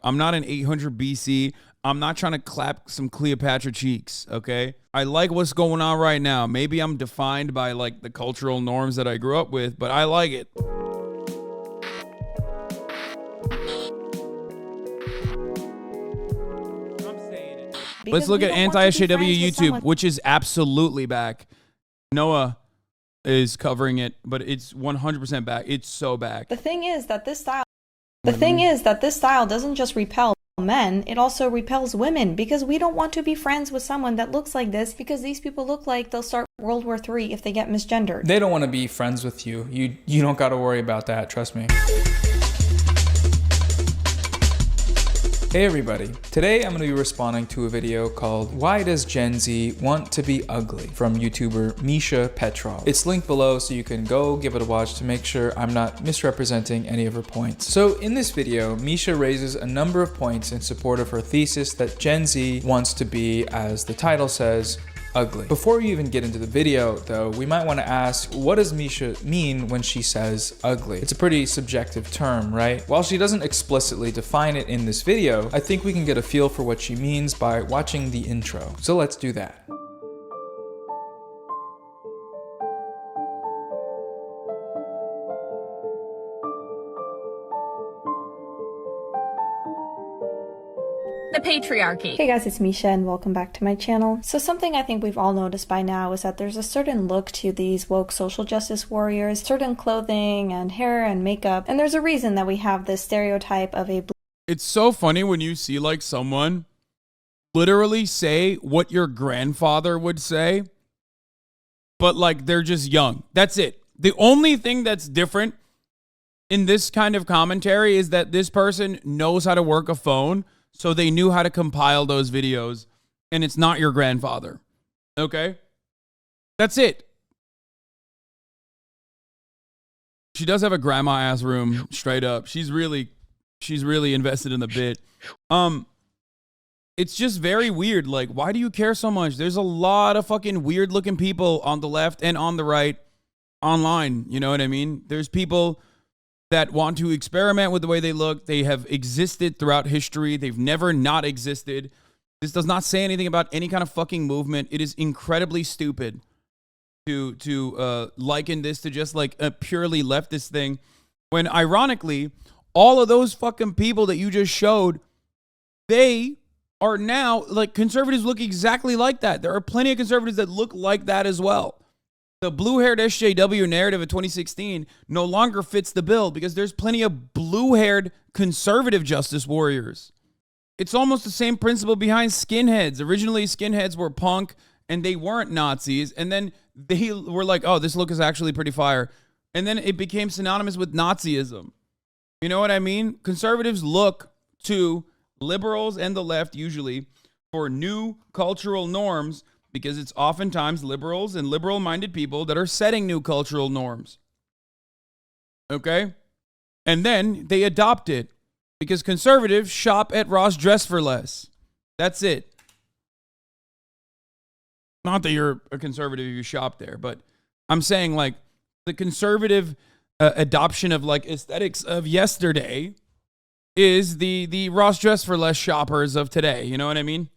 I'm not in 800 BC. I'm not trying to clap some Cleopatra cheeks, okay? I like what's going on right now. Maybe I'm defined by like the cultural norms that I grew up with, but I like it. Let's look at Anti-SJW YouTube, which is absolutely back. Noah is covering it, but it's 100% back. It's so back. The thing is that this style doesn't just repel men, it also repels women, because we don't want to be friends with someone that looks like this, because these people look like they'll start World War III if they get misgendered. They don't want to be friends with you. You don't got to worry about that, trust me. Hey everybody, today I'm going to be responding to a video called Why Does Gen Z Want to Be Ugly? From YouTuber Misha Petrov. It's linked below so you can go give it a watch to make sure I'm not misrepresenting any of her points. So in this video, Misha raises a number of points in support of her thesis that Gen Z wants to be, as the title says, ugly. Before we even get into the video though, we might want to ask, what does Misha mean when she says ugly? It's a pretty subjective term, right? While she doesn't explicitly define it in this video, I think we can get a feel for what she means by watching the intro. So let's do that. The patriarchy. Hey guys, it's Misha and welcome back to my channel. So something I think we've all noticed by now is that there's a certain look to these woke social justice warriors, certain clothing and hair and makeup, and there's a reason that we have this stereotype of a It's so funny when you see like someone literally say what your grandfather would say, but like they're just young. That's it. The only thing that's different in this kind of commentary is that this person knows how to work a phone, so they knew how to compile those videos, and it's not your grandfather. Okay? That's it. She does have a grandma-ass room, straight up. She's really invested in the bit. It's just very weird. Like, why do you care so much? There's a lot of fucking weird-looking people on the left and on the right online. You know what I mean? There's people that want to experiment with the way they look. They have existed throughout history. They've never not existed. This does not say anything about any kind of fucking movement. It is incredibly stupid to liken this to just like a purely leftist thing, when ironically, all of those fucking people that you just showed, they are now, like, conservatives look exactly like that. There are plenty of conservatives that look like that as well. The blue-haired SJW narrative of 2016 no longer fits the bill because there's plenty of blue-haired conservative justice warriors. It's almost the same principle behind skinheads. Originally, skinheads were punk and they weren't Nazis. And then they were like, oh, this look is actually pretty fire. And then it became synonymous with Nazism. You know what I mean? Conservatives look to liberals and the left usually for new cultural norms, because it's oftentimes liberals and liberal-minded people that are setting new cultural norms. Okay? And then they adopt it because conservatives shop at Ross Dress for Less. That's it. Not that you're a conservative if you shop there, but I'm saying like the conservative adoption of like aesthetics of yesterday is the Ross Dress for Less shoppers of today. You know what I mean?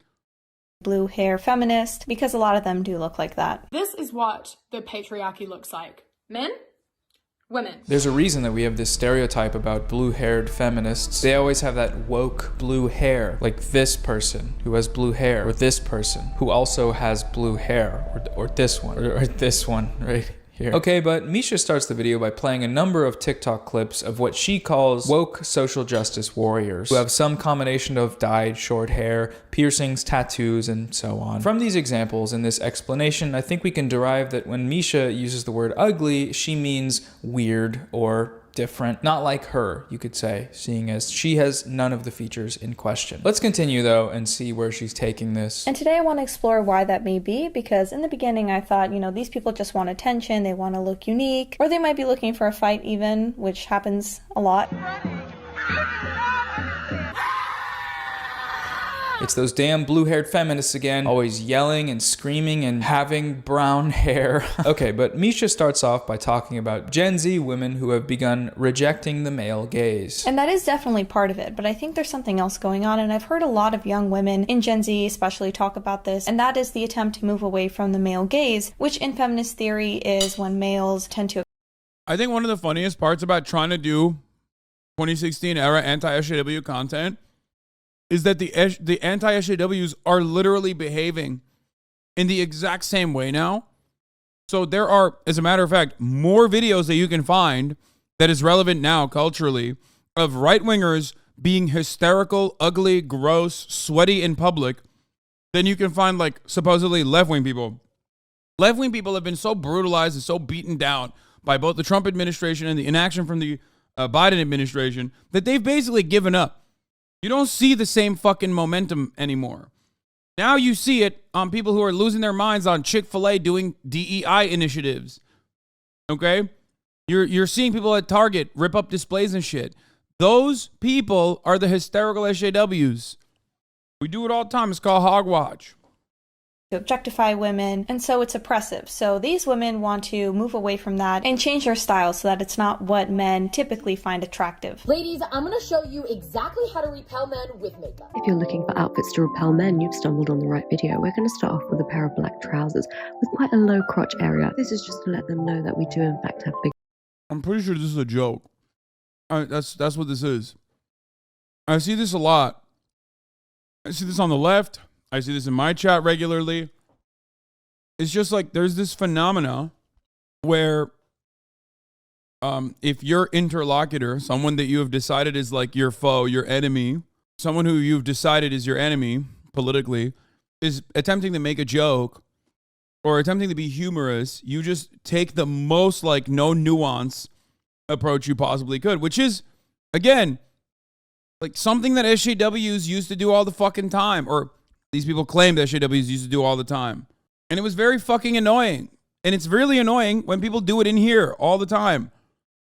blue hair feminist, because a lot of them do look like that. This is what the patriarchy looks like. Men, women. There's a reason that we have this stereotype about blue-haired feminists. They always have that woke blue hair, like this person who has blue hair, or this person who also has blue hair, or this one, or this one, right? Here. Okay, but Misha starts the video by playing a number of TikTok clips of what she calls woke social justice warriors, who have some combination of dyed short hair, piercings, tattoos, and so on. From these examples and this explanation, I think we can derive that when Misha uses the word ugly, she means weird or different. Not like her, you could say, seeing as she has none of the features in question. Let's continue though and see where she's taking this. And today I want to explore why that may be, because in the beginning I thought, you know, these people just want attention, they want to look unique, or they might be looking for a fight even, which happens a lot. It's those damn blue-haired feminists again, always yelling and screaming and having brown hair. Okay, but Misha starts off by talking about Gen Z women who have begun rejecting the male gaze. And that is definitely part of it, but I think there's something else going on, and I've heard a lot of young women in Gen Z especially talk about this, and that is the attempt to move away from the male gaze, which in feminist theory is when males tend to... I think one of the funniest parts about trying to do 2016 era anti-SJW content is that the anti-SJWs are literally behaving in the exact same way now. So there are, as a matter of fact, more videos that you can find that is relevant now culturally of right-wingers being hysterical, ugly, gross, sweaty in public than you can find like supposedly left-wing people. Left-wing people have been so brutalized and so beaten down by both the Trump administration and the inaction from the Biden administration that they've basically given up. You don't see the same fucking momentum anymore. Now you see it on people who are losing their minds on Chick-fil-A doing DEI initiatives. Okay? You're seeing people at Target rip up displays and shit. Those people are the hysterical SJWs. We do it all the time. It's called hogwatch. To objectify women, and so it's oppressive. So these women want to move away from that and change their style so that it's not what men typically find attractive. Ladies, I'm going to show you exactly how to repel men with makeup. If you're looking for outfits to repel men, you've stumbled on the right video. We're going to start off with a pair of black trousers with quite a low crotch area. This is just to let them know that we do in fact have big... I'm pretty sure this is a joke. That's what this is. I see this a lot. I see this on the left. I see this in my chat regularly. It's just like there's this phenomena where if your interlocutor, someone that you have decided is like your foe, your enemy, someone who you've decided is your enemy politically, is attempting to make a joke or attempting to be humorous, you just take the most like no nuance approach you possibly could, which is, again, like something that SJWs used to do all the fucking time, or these people claim that SJWs used to do all the time. And it was very fucking annoying. And it's really annoying when people do it in here all the time.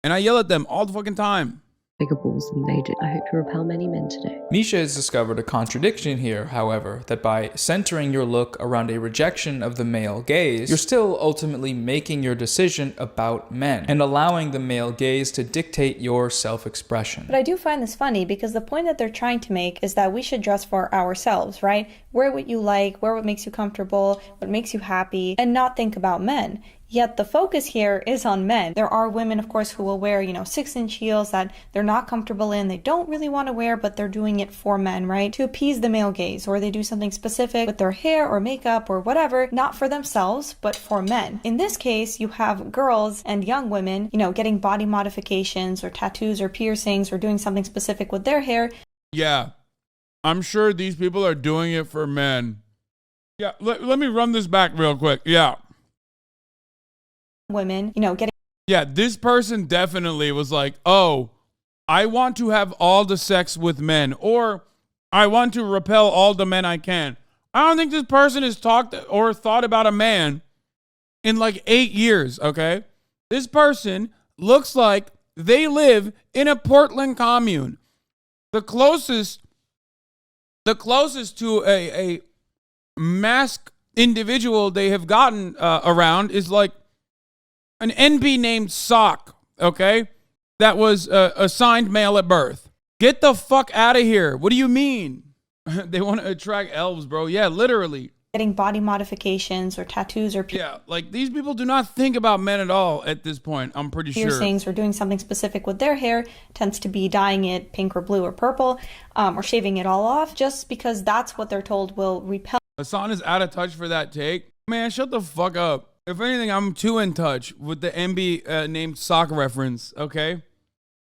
And I yell at them all the fucking time. Bigger balls than they did. I hope to repel many men today. Misha has discovered a contradiction here, however, that by centering your look around a rejection of the male gaze, you're still ultimately making your decision about men and allowing the male gaze to dictate your self-expression. But I do find this funny because the point that they're trying to make is that we should dress for ourselves, right? Wear what you like, wear what makes you comfortable, what makes you happy, and not think about men. Yet the focus here is on men. There are women, of course, who will wear, 6-inch heels that they're not comfortable in, they don't really want to wear, but they're doing it for men, right? To appease the male gaze, or they do something specific with their hair or makeup or whatever, not for themselves, but for men. In this case, you have girls and young women, getting body modifications or tattoos or piercings or doing something specific with their hair. Yeah, I'm sure these people are doing it for men. Yeah, let me run this back real quick. Yeah. Women, getting... Yeah, this person definitely was like, oh, I want to have all the sex with men, or I want to repel all the men I can. I don't think this person has talked or thought about a man in like 8 years, okay? This person looks like they live in a Portland commune. The closest to a masked individual they have gotten around is like an NB named Sock, okay? That was assigned male at birth. Get the fuck out of here. What do you mean? They want to attract elves, bro. Yeah, literally. Getting body modifications or tattoos or yeah, like these people do not think about men at all at this point, I'm pretty sure. Piercings or doing something specific with their hair tends to be dyeing it pink or blue or purple, or shaving it all off just because that's what they're told will repel. Hasan is out of touch for that take. Man, shut the fuck up. If anything, I'm too in touch with the MB named Sock reference, okay?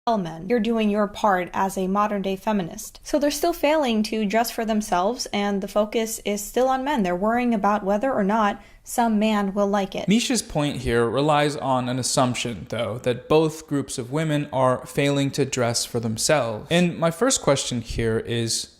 Men. You're doing your part as a modern day feminist. So they're still failing to dress for themselves, and the focus is still on men. They're worrying about whether or not some man will like it. Misha's point here relies on an assumption, though, that both groups of women are failing to dress for themselves. And my first question here is,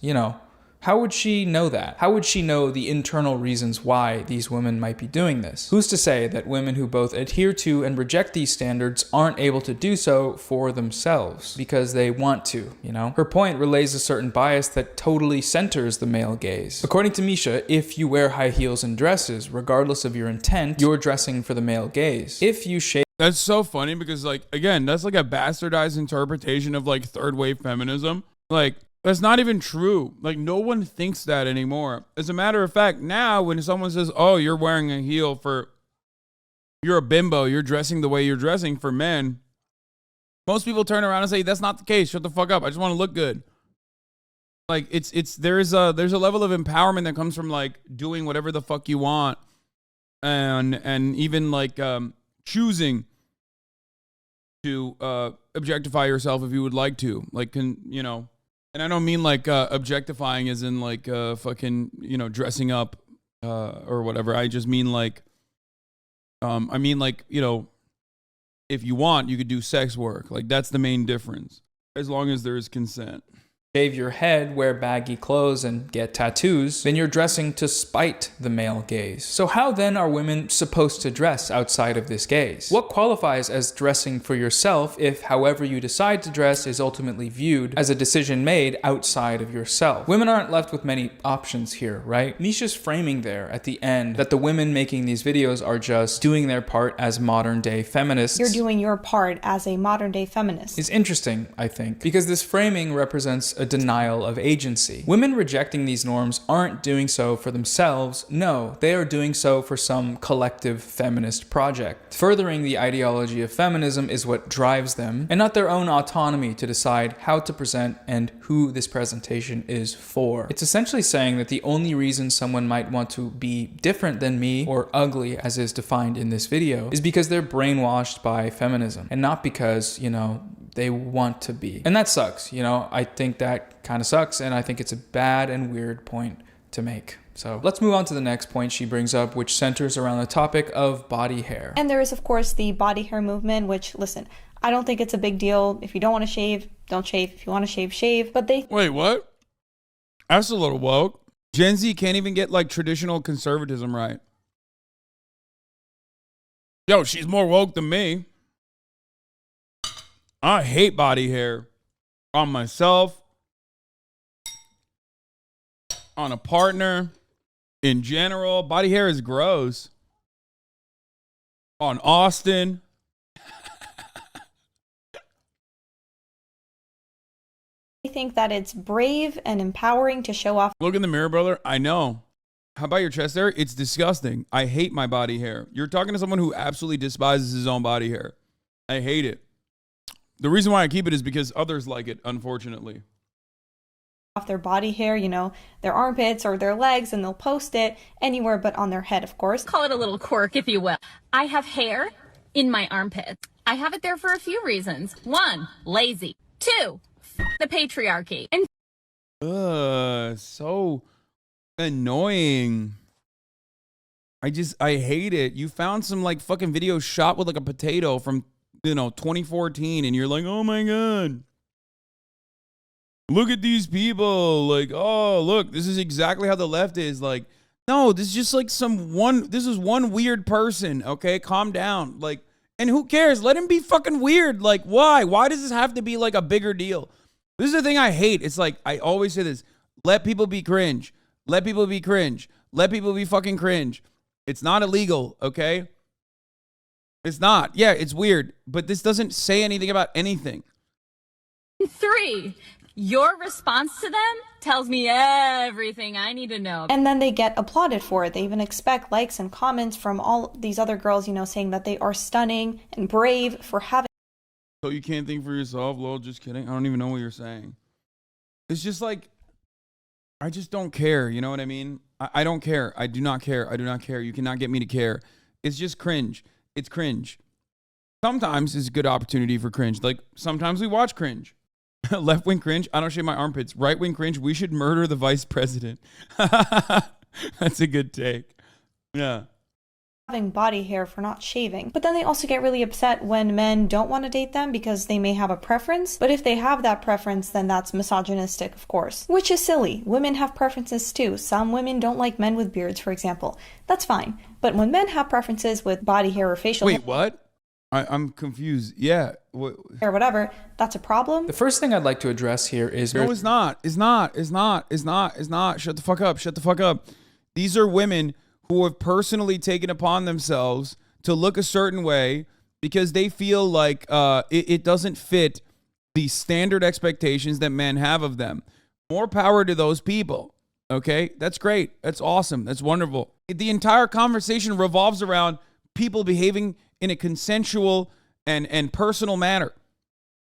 How would she know that? How would she know the internal reasons why these women might be doing this? Who's to say that women who both adhere to and reject these standards aren't able to do so for themselves because they want to, you know? Her point relays a certain bias that totally centers the male gaze. According to Misha, if you wear high heels and dresses, regardless of your intent, you're dressing for the male gaze. If you shave... That's so funny because, like, again, that's like a bastardized interpretation of like third wave feminism. Like, that's not even true. Like, no one thinks that anymore. As a matter of fact, now when someone says, oh, you're wearing a heel for, you're a bimbo, you're dressing the way you're dressing for men, most people turn around and say, that's not the case. Shut the fuck up. I just want to look good. Like, there's a level of empowerment that comes from like doing whatever the fuck you want and even like choosing to objectify yourself if you would like to, like, you know. And I don't mean like objectifying as in like fucking, you know, dressing up or whatever. I just mean like, I mean like, you know, if you want, you could do sex work. Like, that's the main difference, as long as there is consent. Shave your head, wear baggy clothes, and get tattoos, then you're dressing to spite the male gaze. So how then are women supposed to dress outside of this gaze? What qualifies as dressing for yourself if however you decide to dress is ultimately viewed as a decision made outside of yourself? Women aren't left with many options here, right? Misha's framing there at the end that the women making these videos are just doing their part as modern day feminists. You're doing your part as a modern day feminist. Is interesting, I think, because this framing represents a denial of agency. Women rejecting these norms aren't doing so for themselves. No, they are doing so for some collective feminist project. Furthering the ideology of feminism is what drives them, and not their own autonomy to decide how to present and who this presentation is for. It's essentially saying that the only reason someone might want to be different than me, or ugly as is defined in this video, is because they're brainwashed by feminism, and not because, you know, they want to be. And that sucks, you know. I think that kind of sucks, and I think it's a bad and weird point to make. So let's move on to the next point she brings up, which centers around the topic of body hair. And there is, of course, the body hair movement, which, listen, I don't think it's a big deal. If you don't want to shave, don't shave. If you want to shave, shave. But they... Wait, what? That's a little woke. Gen Z can't even get like traditional conservatism right. Yo, she's more woke than me. I hate body hair on myself, on a partner, in general. Body hair is gross. On Austin. I think that it's brave and empowering to show off. Look in the mirror, brother. I know. How about your chest hair? It's disgusting. I hate my body hair. You're talking to someone who absolutely despises his own body hair. I hate it. The reason why I keep it is because others like it, unfortunately. Off their body hair, you know, their armpits or their legs, and they'll post it anywhere but on their head, of course. Call it a little quirk, if you will. I have hair in my armpits. I have it there for a few reasons. 1, lazy. 2, the patriarchy. And so annoying. I hate it. You found some like fucking video shot with like a potato from, you know, 2014, and you're like, oh my God. Look at these people. Like, oh, look, this is exactly how the left is. Like, no, this is just like this is one weird person, okay? Calm down. Like, and who cares? Let him be fucking weird. Like, why? Why does this have to be like a bigger deal? This is the thing I hate. It's like, I always say this. Let people be cringe. Let people be cringe. Let people be fucking cringe. It's not illegal, okay? It's not. Yeah, it's weird, but this doesn't say anything about anything. 3, your response to them tells me everything I need to know. And then they get applauded for it. They even expect likes and comments from all these other girls, you know, saying that they are stunning and brave for having. So you can't think for yourself? Lol, just kidding. I don't even know what you're saying. It's just like, I just don't care. You know what I mean? I don't care. I do not care. I do not care. You cannot get me to care. It's just cringe. It's cringe. Sometimes it's a good opportunity for cringe. Like, sometimes we watch cringe. Left-wing cringe, I don't shave my armpits. Right-wing cringe, we should murder the vice president. That's a good take. Yeah. having body hair for not shaving. But then they also get really upset when men don't want to date them because they may have a preference. But if they have that preference, then that's misogynistic, of course. Which is silly. Women have preferences too. Some women don't like men with beards, for example. That's fine. But when men have preferences with body hair or facial hair... Wait, what? I'm confused. Yeah. Or whatever, that's a problem. The first thing I'd like to address here is... No, it's not. It's not. Shut the fuck up. Shut the fuck up. These are women who have personally taken upon themselves to look a certain way because they feel like it doesn't fit the standard expectations that men have of them. More power to those people. Okay? That's great. That's awesome. That's wonderful. The entire conversation revolves around people behaving in a consensual and personal manner.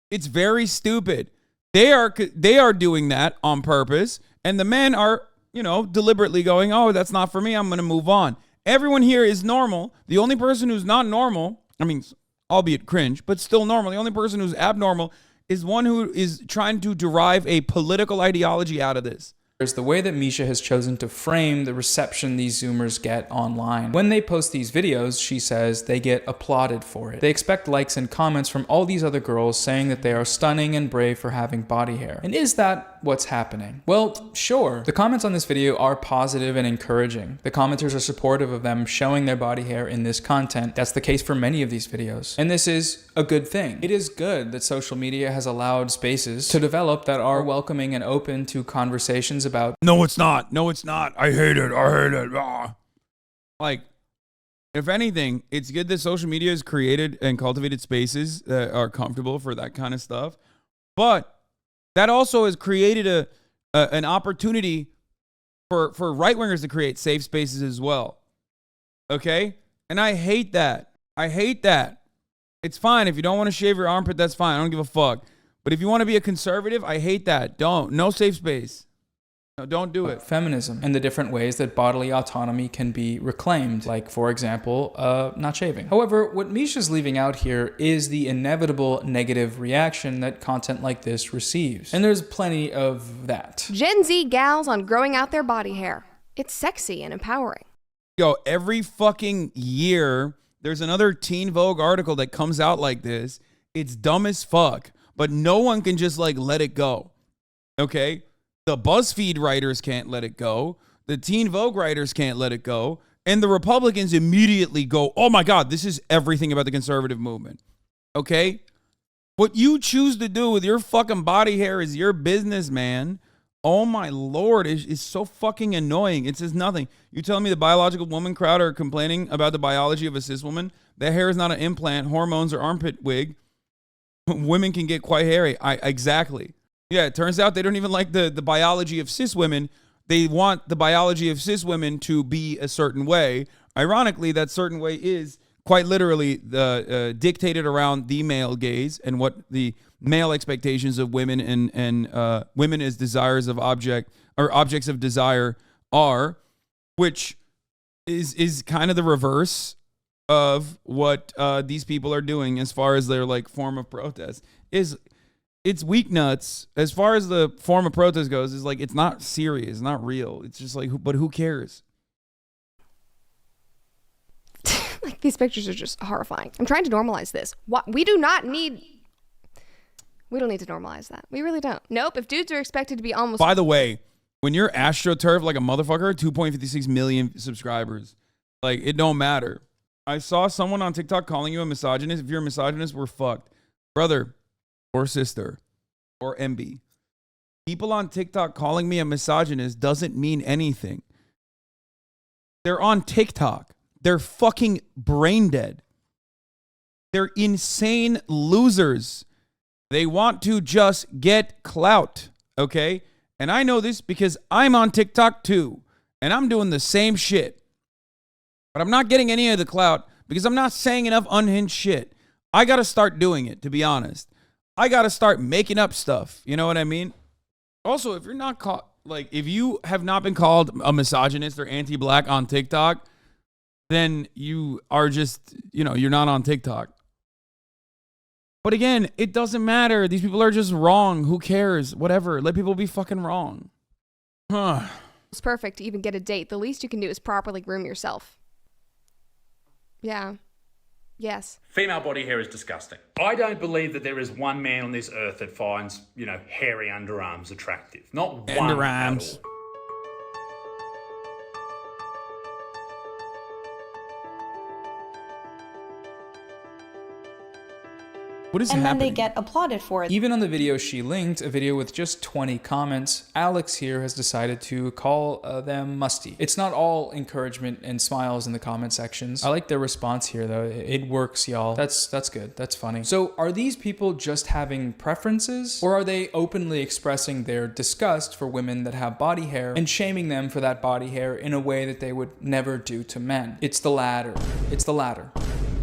It's very stupid. They are doing that on purpose, and the men are, deliberately going, oh, that's not for me, I'm going to move on. Everyone here is normal. The only person who's not normal, I mean, albeit cringe, but still normal, the only person who's abnormal is one who is trying to derive a political ideology out of this. There's the way that Misha has chosen to frame the reception these Zoomers get online. When they post these videos, she says they get applauded for it. They expect likes and comments from all these other girls saying that they are stunning and brave for having body hair. And is that what's happening? Well, sure. The comments on this video are positive and encouraging. The commenters are supportive of them showing their body hair in this content. That's the case for many of these videos. And this is a good thing. It is good that social media has allowed spaces to develop that are welcoming and open to conversations about... No, it's not. No, it's not. I hate it. Ah. Like, if anything, it's good that social media has created and cultivated spaces that are comfortable for that kind of stuff. But that also has created an opportunity for right-wingers to create safe spaces as well. Okay? And I hate that. I hate that. It's fine. If you don't want to shave your armpit, that's fine. I don't give a fuck. But if you want to be a conservative, I hate that. Don't. No safe space. No, don't do it. Feminism and the different ways that bodily autonomy can be reclaimed, like, for example, not shaving. However, what Misha's leaving out here is the inevitable negative reaction that content like this receives. And there's plenty of that. Gen Z gals on growing out their body hair. It's sexy and empowering. Yo, every fucking year, there's another Teen Vogue article that comes out like this. It's dumb as fuck, but no one can just, let it go. Okay? The BuzzFeed writers can't let it go. The Teen Vogue writers can't let it go. And the Republicans immediately go, oh my God, this is everything about the conservative movement. Okay? What you choose to do with your fucking body hair is your business, man. Oh my Lord, it's so fucking annoying. It says nothing. You telling me the biological woman crowd are complaining about the biology of a cis woman? That hair is not an implant, hormones, or armpit wig. Women can get quite hairy. Exactly. Yeah, it turns out they don't even like the biology of cis women. They want the biology of cis women to be a certain way. Ironically, that certain way is quite literally dictated around the male gaze and what the male expectations of women and women as desires of objects of desire are, which is kind of the reverse of what these people are doing as far as their form of protest is. It's weak nuts as far as the form of protest goes. Is it's not serious, it's not real. It's just but who cares? These pictures are just horrifying. I'm trying to normalize this. We don't need to normalize that. We really don't. Nope. If dudes are expected to be almost... By the way, when you're AstroTurf like a motherfucker, 2.56 million subscribers, it don't matter. I saw someone on TikTok calling you a misogynist. If you're a misogynist, we're fucked. Brother or sister or MB. People on TikTok calling me a misogynist doesn't mean anything. They're on TikTok. They're fucking brain dead. They're insane losers. They want to just get clout, okay? And I know this because I'm on TikTok too, and I'm doing the same shit. But I'm not getting any of the clout because I'm not saying enough unhinged shit. I got to start doing it, to be honest. I got to start making up stuff. You know what I mean? Also, if you're not caught, if you have not been called a misogynist or anti-black on TikTok, then you are just, you're not on TikTok. But again, it doesn't matter. These people are just wrong. Who cares? Whatever. Let people be fucking wrong. It's perfect to even get a date. The least you can do is properly groom yourself. Yeah. Yes. Female body hair is disgusting. I don't believe that there is one man on this earth that finds, hairy underarms attractive. Not one Underarms. at all. What is And happening? then they get applauded for it. Even on the video she linked, a video with just 20 comments, Alex here has decided to call them musty. It's not all encouragement and smiles in the comment sections. I like their response here though. It works, y'all. That's good. That's funny. So are these people just having preferences, or are they openly expressing their disgust for women that have body hair and shaming them for that body hair in a way that they would never do to men? It's the latter. It's the latter.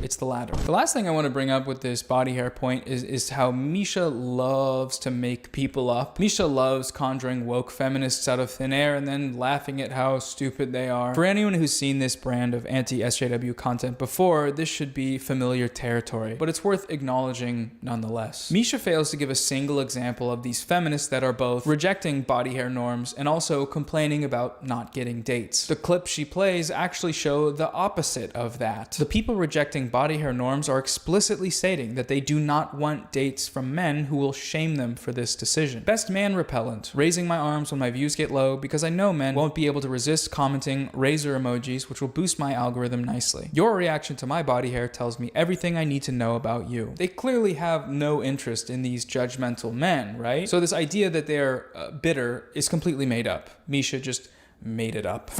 It's the latter. The last thing I want to bring up with this body hair point is how Misha loves to make people up. Misha loves conjuring woke feminists out of thin air and then laughing at how stupid they are. For anyone who's seen this brand of anti-SJW content before, this should be familiar territory, but it's worth acknowledging nonetheless. Misha fails to give a single example of these feminists that are both rejecting body hair norms and also complaining about not getting dates. The clips she plays actually show the opposite of that. The people rejecting body hair norms are explicitly stating that they do not want dates from men who will shame them for this decision. Best man repellent, raising my arms when my views get low because I know men won't be able to resist commenting razor emojis, which will boost my algorithm nicely. Your reaction to my body hair tells me everything I need to know about you. They clearly have no interest in these judgmental men, right? So this idea that they're bitter is completely made up. Misha just made it up.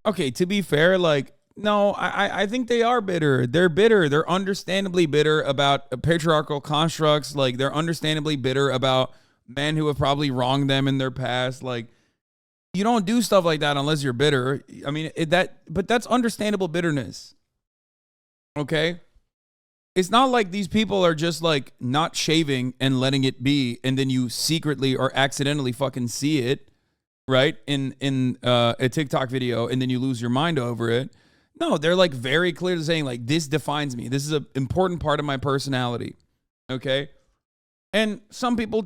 Okay, to be fair, no, I think they are bitter. They're bitter. They're understandably bitter about patriarchal constructs. They're understandably bitter about men who have probably wronged them in their past. You don't do stuff like that unless you're bitter. I mean, but that's understandable bitterness. Okay? It's not like these people are just not shaving and letting it be, and then you secretly or accidentally fucking see it, right? In a TikTok video, and then you lose your mind over it. No, they're very clear to saying this defines me. This is an important part of my personality. Okay. And some people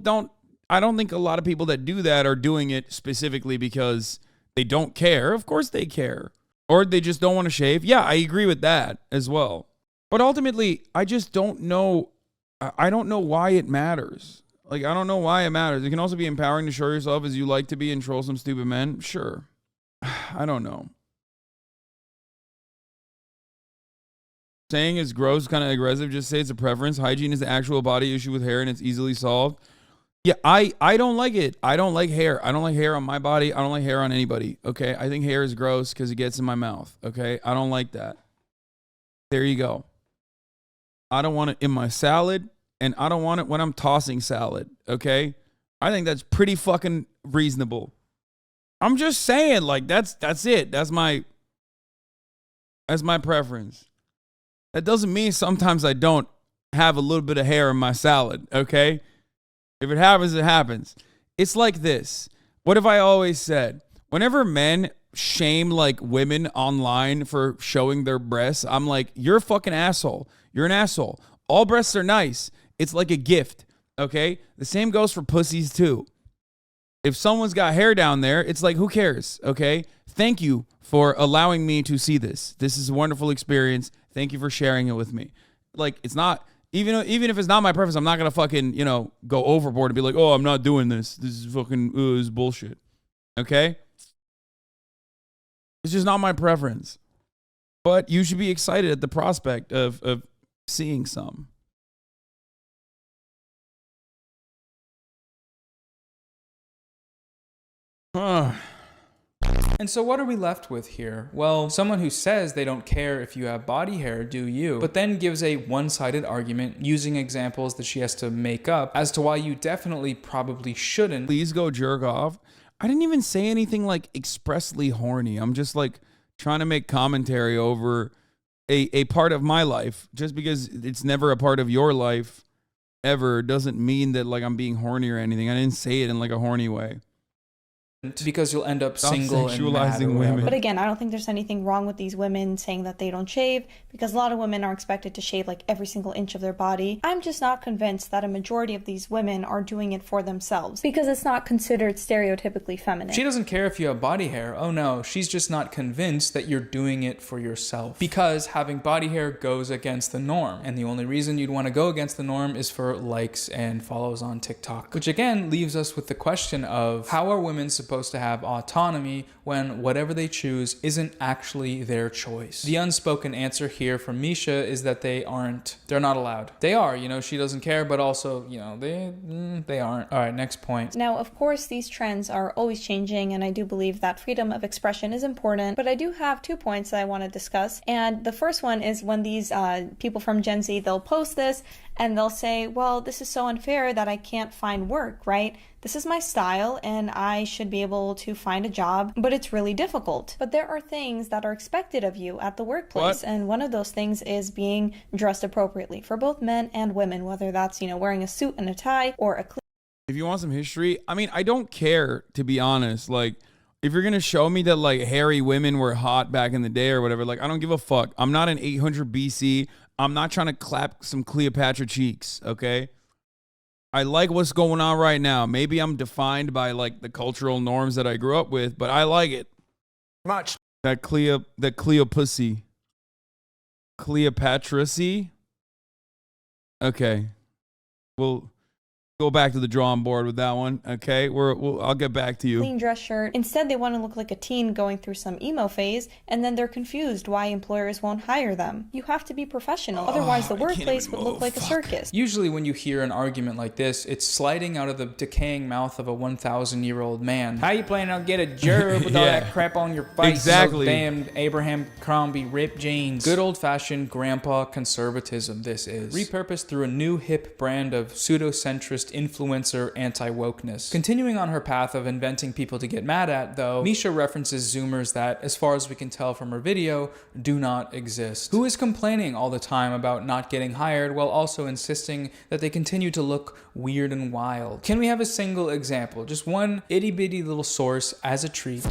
I don't think a lot of people that do that are doing it specifically because they don't care. Of course they care. Or they just don't want to shave. Yeah, I agree with that as well. But ultimately, I just don't know. I don't know why it matters. I don't know why it matters. It can also be empowering to show yourself as you like to be and troll some stupid men. Sure. I don't know. Saying it's gross, kind of aggressive. Just say it's a preference. Hygiene is the actual body issue with hair, and it's easily solved. Yeah, I don't like it. I don't like hair. I don't like hair on my body. I don't like hair on anybody. Okay, I think hair is gross because it gets in my mouth. Okay, I don't like that. There you go. I don't want it in my salad, and I don't want it when I'm tossing salad. Okay, I think that's pretty fucking reasonable. I'm just saying, that's it. That's my preference. That doesn't mean sometimes I don't have a little bit of hair in my salad, okay? If it happens, it happens. It's like this. What have I always said? Whenever men shame women online for showing their breasts, I'm like, you're a fucking asshole. You're an asshole. All breasts are nice. It's like a gift, okay? The same goes for pussies too. If someone's got hair down there, it's who cares, okay? Thank you for allowing me to see this. This is a wonderful experience. Thank you for sharing it with me. It's not, even if it's not my preference, I'm not going to fucking, go overboard and be like, oh, I'm not doing this. This is fucking, this is bullshit. Okay? It's just not my preference. But you should be excited at the prospect of seeing some. And so what are we left with here? Well, someone who says they don't care if you have body hair, do you, but then gives a one-sided argument using examples that she has to make up as to why you definitely probably shouldn't. Please go jerk off. I didn't even say anything expressly horny. I'm just trying to make commentary over a part of my life. Just because it's never a part of your life ever doesn't mean that I'm being horny or anything. I didn't say it in a horny way. because you'll end up Stop single and mad sexualizing or women. whatever. But again, I don't think there's anything wrong with these women saying that they don't shave, because a lot of women are expected to shave like every single inch of their body. I'm just not convinced that a majority of these women are doing it for themselves, because it's not considered stereotypically feminine. She doesn't care if you have body hair. Oh no, she's just not convinced that you're doing it for yourself. Because having body hair goes against the norm. And the only reason you'd want to go against the norm is for likes and follows on TikTok. Which again leaves us with the question of, how are women supposed to have autonomy when whatever they choose isn't actually their choice? The unspoken answer here from Misha is that they're not allowed. They are, you know, she doesn't care, but also, you know, they aren't. All right, next point. Now, of course, these trends are always changing, and I do believe that freedom of expression is important, but I do have 2 points that I want to discuss. And the first one is when these people from Gen Z, they'll post this and they'll say, well, this is so unfair that I can't find work, right? This is my style and I should be able to find a job, but it's really difficult. But there are things that are expected of you at the workplace. And one of those things is being dressed appropriately for both men and women, whether that's, you know, wearing a suit and a tie or a If you want some history, I mean, I don't care, to be honest. Like, if you're going to show me that, like, hairy women were hot back in the day or whatever, like, I don't give a fuck. I'm not in 800 BC. I'm not trying to clap some Cleopatra cheeks, okay? I like what's going on right now. Maybe I'm defined by, like, the cultural norms that I grew up with, but I like it. Much. That Cleo pussy. Cleopatra-y? Okay. We'll go back to the drawing board with that one, okay? I'll get back to you. clean dress shirt. Instead, they want to look like a teen going through some emo phase, and then they're confused why employers won't hire them. You have to be professional, otherwise the workplace would look like a circus. Usually when you hear an argument like this, it's sliding out of the decaying mouth of a 1,000-year-old man. How you planning on get a job with all that crap on your face? Exactly. Those damn Abraham Crombie ripped jeans. Good old-fashioned grandpa conservatism this is. Repurposed through a new hip brand of pseudo-centrist influencer anti-wokeness. Continuing on her path of inventing people to get mad at, though, Misha references Zoomers that, as far as we can tell from her video, do not exist. Who is complaining all the time about not getting hired while also insisting that they continue to look weird and wild? Can we have a single example? Just one itty-bitty little source as a treat.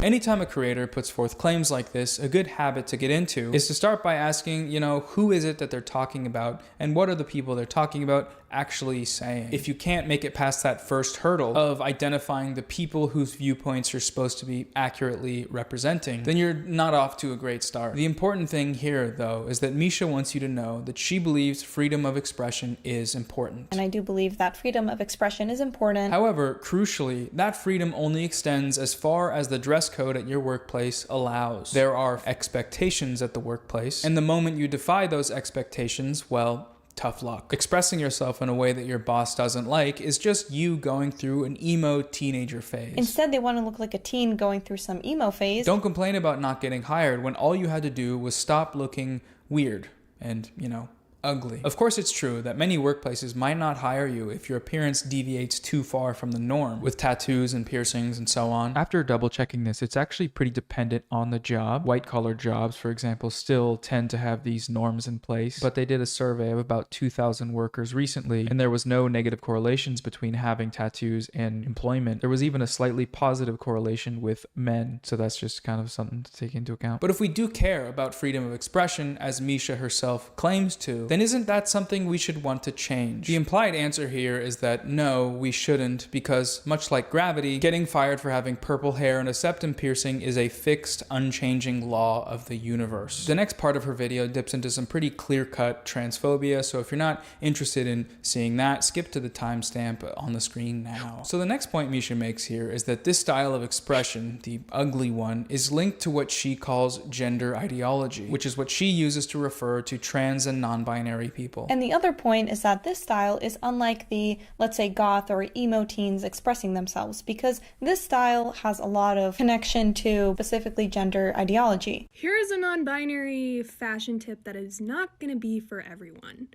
Anytime a creator puts forth claims like this, a good habit to get into is to start by asking, you know, who is it that they're talking about and what are the people they're talking about actually saying? If you can't make it past that first hurdle of identifying the people whose viewpoints you're supposed to be accurately representing, then you're not off to a great start. The important thing here, though, is that Misha wants you to know that she believes freedom of expression is important. And I do believe that freedom of expression is important. However, crucially, that freedom only extends as far as the dress code at your workplace allows. There are expectations at the workplace, and the moment you defy those expectations, well, tough luck. Expressing yourself in a way that your boss doesn't like is just you going through an emo teenager phase. Instead, they want to look like a teen going through some emo phase. Don't complain about not getting hired when all you had to do was stop looking weird and, you know, ugly. Of course, it's true that many workplaces might not hire you if your appearance deviates too far from the norm, with tattoos and piercings and so on. After double checking this, it's actually pretty dependent on the job. White collar jobs, for example, still tend to have these norms in place, but they did a survey of about 2,000 workers recently, and there was no negative correlations between having tattoos and employment. There was even a slightly positive correlation with men, so that's just kind of something to take into account. But if we do care about freedom of expression, as Misha herself claims to, then isn't that something we should want to change? The implied answer here is that no, we shouldn't, because much like gravity, getting fired for having purple hair and a septum piercing is a fixed, unchanging law of the universe. The next part of her video dips into some pretty clear-cut transphobia, so if you're not interested in seeing that, skip to the timestamp on the screen now. So the next point Misha makes here is that this style of expression, the ugly one, is linked to what she calls gender ideology, which is what she uses to refer to trans and non-binary people. And the other point is that this style is unlike the, let's say, goth or emo teens expressing themselves, because this style has a lot of connection to specifically gender ideology. Here is a non-binary fashion tip that is not going to be for everyone.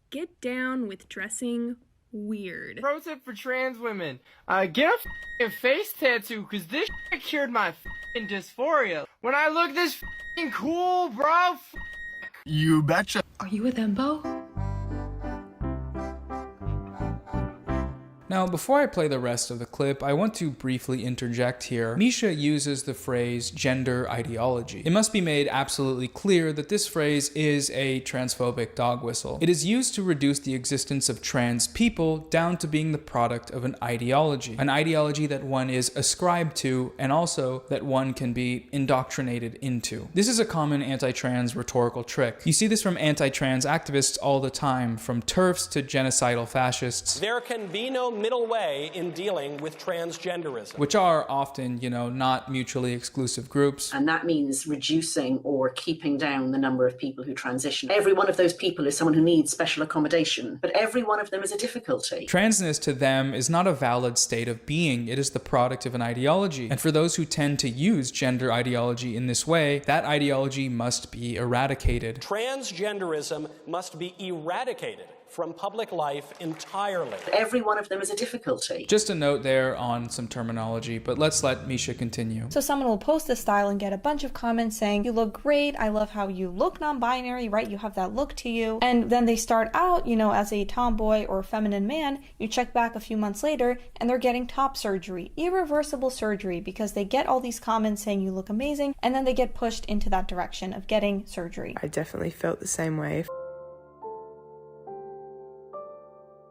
Get down with dressing weird. Pro tip for trans women, get a face tattoo, cause this cured my dysphoria. When I look this cool, bro. You betcha. Are you a thembo? Now, before I play the rest of the clip, I want to briefly interject here. Misha uses the phrase gender ideology. It must be made absolutely clear that this phrase is a transphobic dog whistle. It is used to reduce the existence of trans people down to being the product of an ideology that one is ascribed to and also that one can be indoctrinated into. This is a common anti-trans rhetorical trick. You see this from anti-trans activists all the time, from TERFs to genocidal fascists. There can be no middle way in dealing with transgenderism. Which are often, not mutually exclusive groups. And that means reducing or keeping down the number of people who transition. Every one of those people is someone who needs special accommodation, but every one of them is a difficulty. Transness to them is not a valid state of being. It is the product of an ideology. And for those who tend to use gender ideology in this way, that ideology must be eradicated. Transgenderism must be eradicated from public life entirely. Every one of them is a difficulty. Just a note there on some terminology, but let's let Misha continue. So someone will post this style and get a bunch of comments saying, you look great, I love how you look non-binary, right? You have that look to you. And then they start out, as a tomboy or feminine man. You check back a few months later and they're getting top surgery, irreversible surgery, because they get all these comments saying you look amazing, and then they get pushed into that direction of getting surgery. I definitely felt the same way.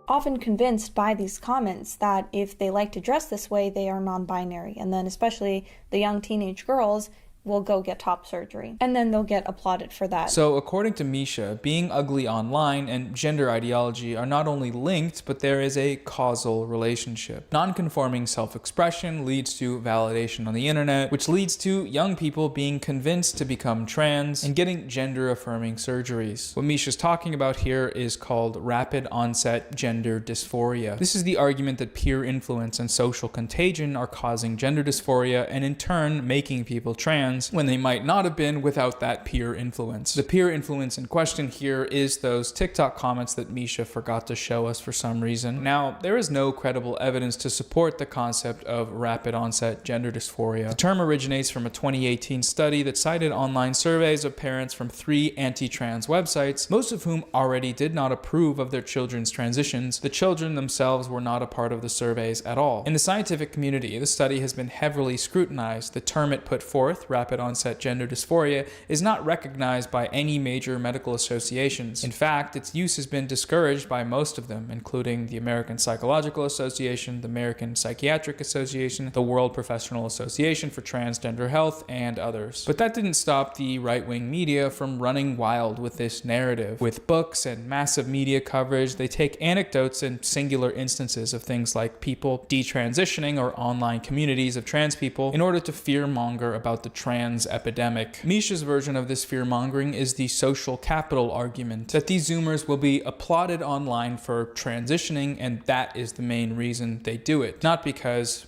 Often convinced by these comments that if they like to dress this way, they are non-binary. And then especially the young teenage girls will go get top surgery, and then they'll get applauded for that. So according to Misha, being ugly online and gender ideology are not only linked, but there is a causal relationship. Non-conforming self-expression leads to validation on the internet, which leads to young people being convinced to become trans and getting gender-affirming surgeries. What Misha's talking about here is called rapid onset gender dysphoria. This is the argument that peer influence and social contagion are causing gender dysphoria and in turn making people trans when they might not have been without that peer influence. The peer influence in question here is those TikTok comments that Misha forgot to show us for some reason. Now, there is no credible evidence to support the concept of rapid onset gender dysphoria. The term originates from a 2018 study that cited online surveys of parents from 3 anti-trans websites, most of whom already did not approve of their children's transitions. The children themselves were not a part of the surveys at all. In the scientific community, the study has been heavily scrutinized. The term it put forth, rapid onset gender dysphoria, is not recognized by any major medical associations. In fact, its use has been discouraged by most of them, including the American Psychological Association, the American Psychiatric Association, the World Professional Association for Transgender Health, and others. But that didn't stop the right-wing media from running wild with this narrative. With books and massive media coverage, they take anecdotes and singular instances of things like people detransitioning or online communities of trans people in order to fearmonger about the trans epidemic. Misha's version of this fear-mongering is the social capital argument, that these Zoomers will be applauded online for transitioning, and that is the main reason they do it. Not because,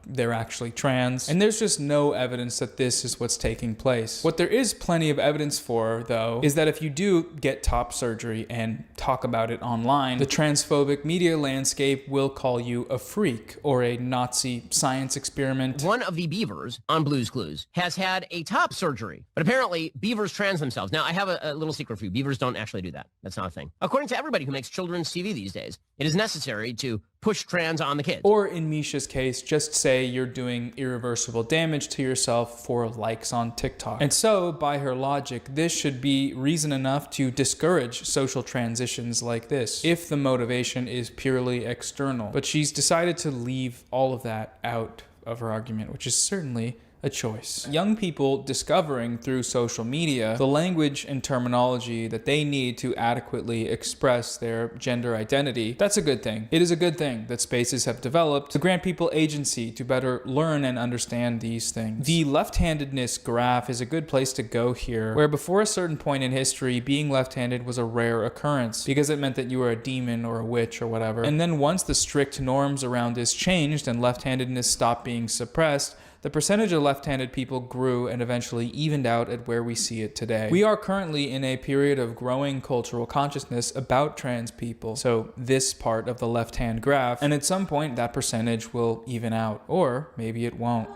they're actually trans. And there's just no evidence that this is what's taking place. What there is plenty of evidence for, though, is that if you do get top surgery and talk about it online, the transphobic media landscape will call you a freak or a Nazi science experiment. One of the beavers on Blue's Clues has had a top surgery, but apparently beavers trans themselves. Now, I have a little secret for you. Beavers don't actually do that. That's not a thing. According to everybody who makes children's TV these days, it is necessary to push trans on the kids. Or in Misha's case, just say you're doing irreversible damage to yourself for likes on TikTok. And so, by her logic, this should be reason enough to discourage social transitions like this, if the motivation is purely external. But she's decided to leave all of that out of her argument, which is certainly a choice. Young people discovering through social media the language and terminology that they need to adequately express their gender identity, that's a good thing. It is a good thing that spaces have developed to grant people agency to better learn and understand these things. The left-handedness graph is a good place to go here, where before a certain point in history, being left-handed was a rare occurrence because it meant that you were a demon or a witch or whatever. And then once the strict norms around this changed and left-handedness stopped being suppressed, the percentage of left-handed people grew and eventually evened out at where we see it today. We are currently in a period of growing cultural consciousness about trans people, so this part of the left-hand graph, and at some point that percentage will even out, or maybe it won't.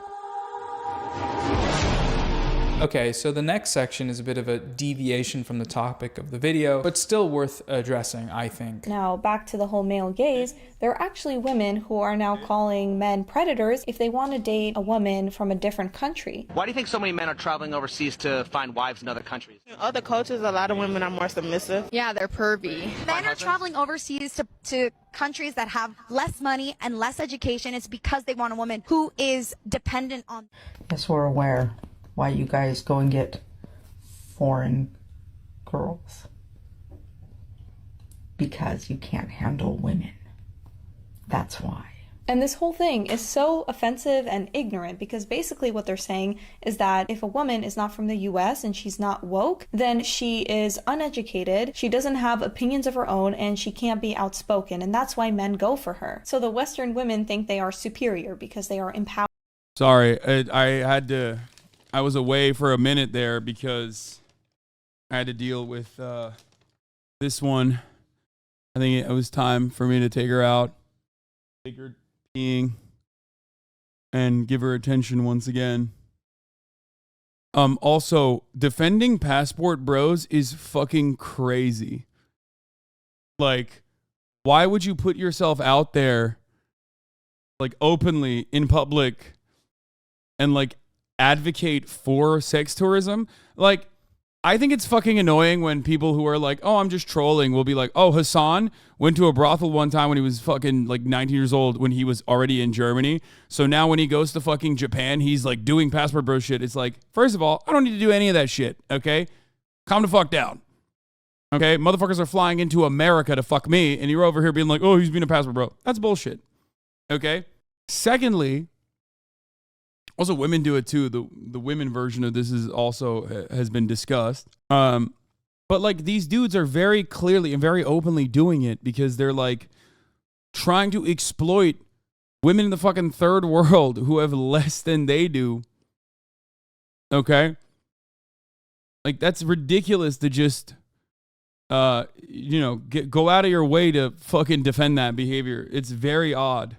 Okay, so the next section is a bit of a deviation from the topic of the video, but still worth addressing, I think. Now, back to the whole male gaze, there are actually women who are now calling men predators if they want to date a woman from a different country. Why do you think so many men are traveling overseas to find wives in other countries? In other cultures, a lot of women are more submissive. Yeah, they're pervy. Men are traveling overseas to countries that have less money and less education. It's because they want a woman who is dependent on. Yes, we're aware why you guys go and get foreign girls. Because you can't handle women. That's why. And this whole thing is so offensive and ignorant because basically what they're saying is that if a woman is not from the US and she's not woke, then she is uneducated, she doesn't have opinions of her own, and she can't be outspoken. And that's why men go for her. So the Western women think they are superior because they are empowered. Sorry, I was away for a minute there because I had to deal with this one. I think it was time for me to take her out, take her peeing, and give her attention once again. Also, defending passport bros is fucking crazy. Like, why would you put yourself out there, like, openly in public and, like, advocate for sex tourism? Like, I think it's fucking annoying when people who are like, oh, I'm just trolling, will be like, oh, Hasan went to a brothel one time when he was fucking like 19 years old when he was already in Germany. So now when he goes to fucking Japan, he's like doing passport bro shit. It's like, first of all, I don't need to do any of that shit, okay? Calm the fuck down. Okay? Motherfuckers are flying into America to fuck me, and you're over here being like, oh, he's being a passport bro. That's bullshit. Okay? Secondly, also, women do it too. The women version of this is also has been discussed. But like these dudes are very clearly and very openly doing it because they're like trying to exploit women in the fucking third world who have less than they do. Okay? Like that's ridiculous to just go out of your way to fucking defend that behavior. It's very odd.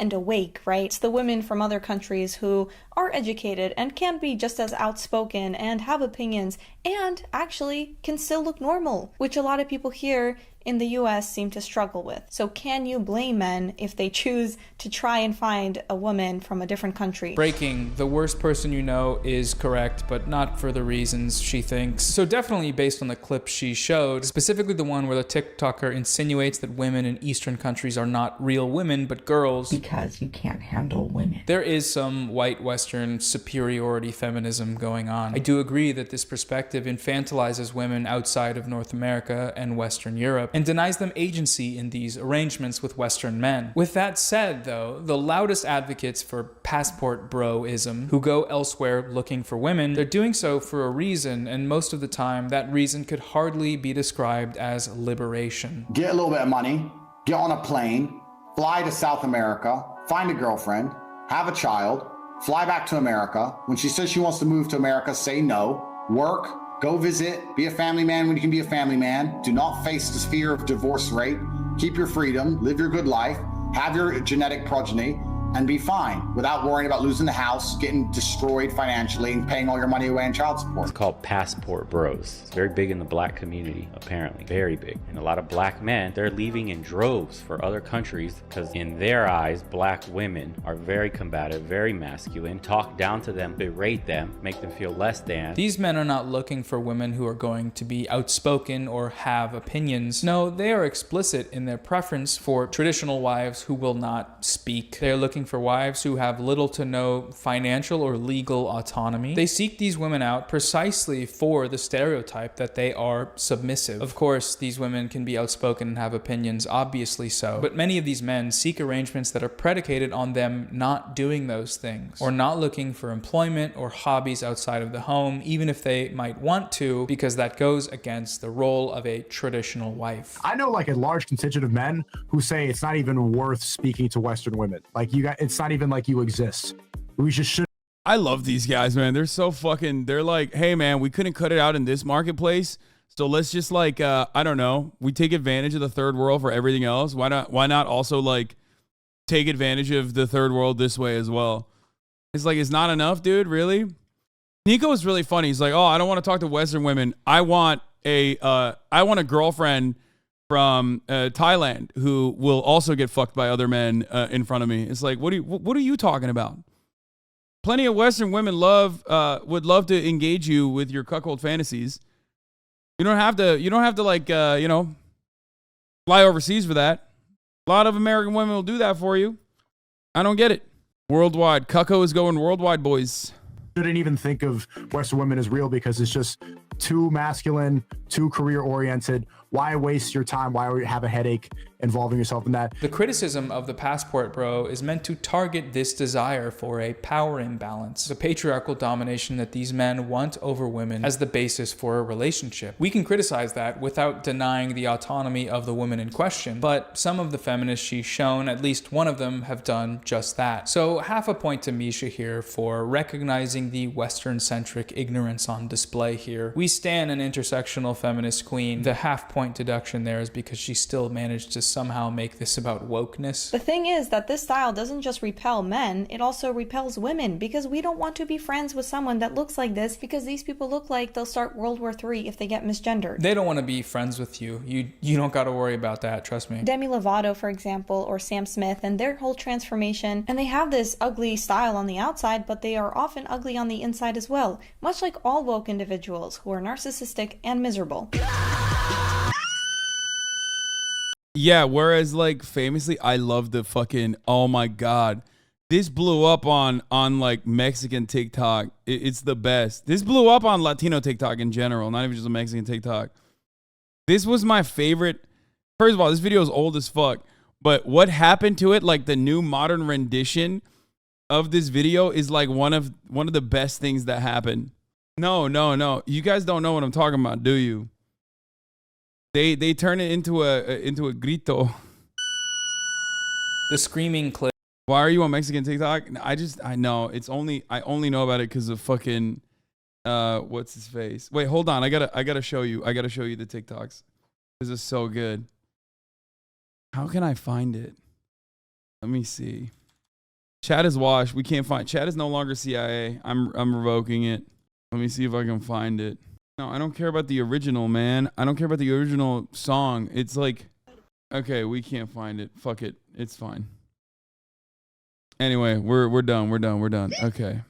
And awake, right? It's the women from other countries who are educated and can be just as outspoken and have opinions and actually can still look normal, which a lot of people here in the US seem to struggle with. So can you blame men if they choose to try and find a woman from a different country? Breaking, the worst person you know is correct, but not for the reasons she thinks. So definitely based on the clip she showed, specifically the one where the TikToker insinuates that women in Eastern countries are not real women, but girls. Because you can't handle women. There is some white Western superiority feminism going on. I do agree that this perspective infantilizes women outside of North America and Western Europe, and denies them agency in these arrangements with Western men. With that said, though, the loudest advocates for passport broism who go elsewhere looking for women, they're doing so for a reason, and most of the time that reason could hardly be described as liberation. Get a little bit of money, get on a plane, fly to South America, find a girlfriend, have a child, fly back to America. When she says she wants to move to America, say no, work, go visit, be a family man when you can be a family man. Do not face the fear of divorce rate. Keep your freedom, live your good life, have your genetic progeny, and be fine without worrying about losing the house, getting destroyed financially, and paying all your money away in child support. It's called passport bros. It's very big in the black community, apparently. Very big. And a lot of black men, they're leaving in droves for other countries because in their eyes, black women are very combative, very masculine, talk down to them, berate them, make them feel less than. These men are not looking for women who are going to be outspoken or have opinions. No, they are explicit in their preference for traditional wives who will not speak. They are looking for wives who have little to no financial or legal autonomy. They seek these women out precisely for the stereotype that they are submissive. Of course, these women can be outspoken and have opinions, obviously so, but many of these men seek arrangements that are predicated on them not doing those things, or not looking for employment or hobbies outside of the home, even if they might want to, because that goes against the role of a traditional wife. I know like a large contingent of men who say it's not even worth speaking to Western women. Like it's not even like you exist. We just should. I love these guys, man. They're so fucking, they're like, hey man, we couldn't cut it out in this marketplace. So let's just like, I don't know. We take advantage of the third world for everything else. Why not also like take advantage of the third world this way as well? It's like, it's not enough, dude. Really? Nico is really funny. He's like, oh, I don't want to talk to Western women. I want a girlfriend from Thailand who will also get fucked by other men in front of me. It's like, what are you talking about? Plenty of Western women would love to engage you with your cuckold fantasies. You don't have to like fly overseas for that. A lot of American women will do that for you. I don't get it. Worldwide. Cucko is going worldwide, boys. Shouldn't even think of Western women as real because it's just too masculine, too career oriented. Why waste your time? Why have a headache involving yourself in that? The criticism of the passport bro is meant to target this desire for a power imbalance, the patriarchal domination that these men want over women as the basis for a relationship. We can criticize that without denying the autonomy of the women in question, but some of the feminists she's shown, at least one of them, have done just that. So half a point to Misha here for recognizing the Western-centric ignorance on display here. We stan an intersectional feminist queen. The half-point deduction there is because she still managed to somehow make this about wokeness. The thing is that this style doesn't just repel men, it also repels women, because we don't want to be friends with someone that looks like this, because these people look like they'll start World War III if they get misgendered. They don't want to be friends with you. You don't got to worry about that, trust me. Demi Lovato, for example, or Sam Smith and their whole transformation, and they have this ugly style on the outside, but they are often ugly on the inside as well, much like all woke individuals who are narcissistic and miserable. Yeah, whereas like famously, I love the fucking, oh my God. This blew up on like Mexican TikTok. It's the best. This blew up on Latino TikTok in general, not even just a Mexican TikTok. This was my favorite. First of all, this video is old as fuck, but what happened to it, like the new modern rendition of this video is like one of the best things that happened. No. You guys don't know what I'm talking about, do you? They turn it into a grito. The screaming clip. Why are you on Mexican TikTok? I know I only know about it because of fucking what's his face? Wait, hold on. I gotta show you. I gotta show you the TikToks. This is so good. How can I find it? Let me see. Chat is washed. We can't find. Chat is no longer CIA. I'm revoking it. Let me see if I can find it. No, I don't care about the original, man. I don't care about the original song. It's like, okay, we can't find it. Fuck it. It's fine. Anyway, we're done. Okay.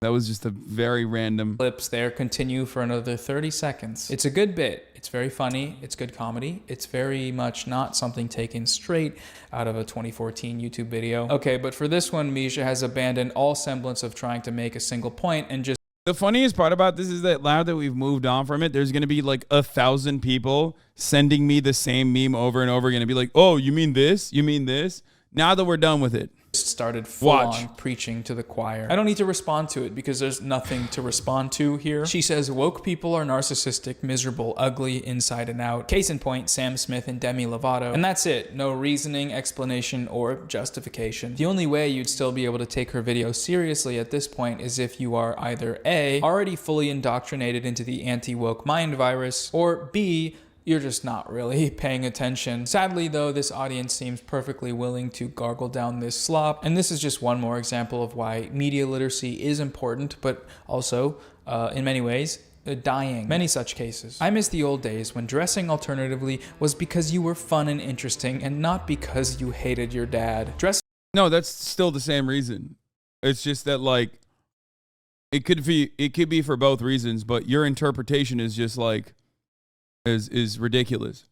That was just a very random clips there. Continue for another 30 seconds. It's a good bit. It's very funny. It's good comedy. It's very much not something taken straight out of a 2014 YouTube video. Okay, but for this one, Misha has abandoned all semblance of trying to make a single point and just. The funniest part about this is that now that we've moved on from it, there's going to be like 1,000 people sending me the same meme over and over again and be like, oh, you mean this? You mean this? Now that we're done with it. Started full-on preaching to the choir. I don't need to respond to it because there's nothing to respond to here. She says woke people are narcissistic, miserable, ugly, inside and out. Case in point, Sam Smith and Demi Lovato. And that's it. No reasoning, explanation, or justification. The only way you'd still be able to take her video seriously at this point is if you are either A, already fully indoctrinated into the anti-woke mind virus, or B, you're just not really paying attention. Sadly though, this audience seems perfectly willing to gargle down this slop, and this is just one more example of why media literacy is important, but also, in many ways, dying. Many such cases. I miss the old days when dressing alternatively was because you were fun and interesting and not because you hated your dad. No, that's still the same reason. It's just that like, it could be for both reasons, but your interpretation is just like, is ridiculous.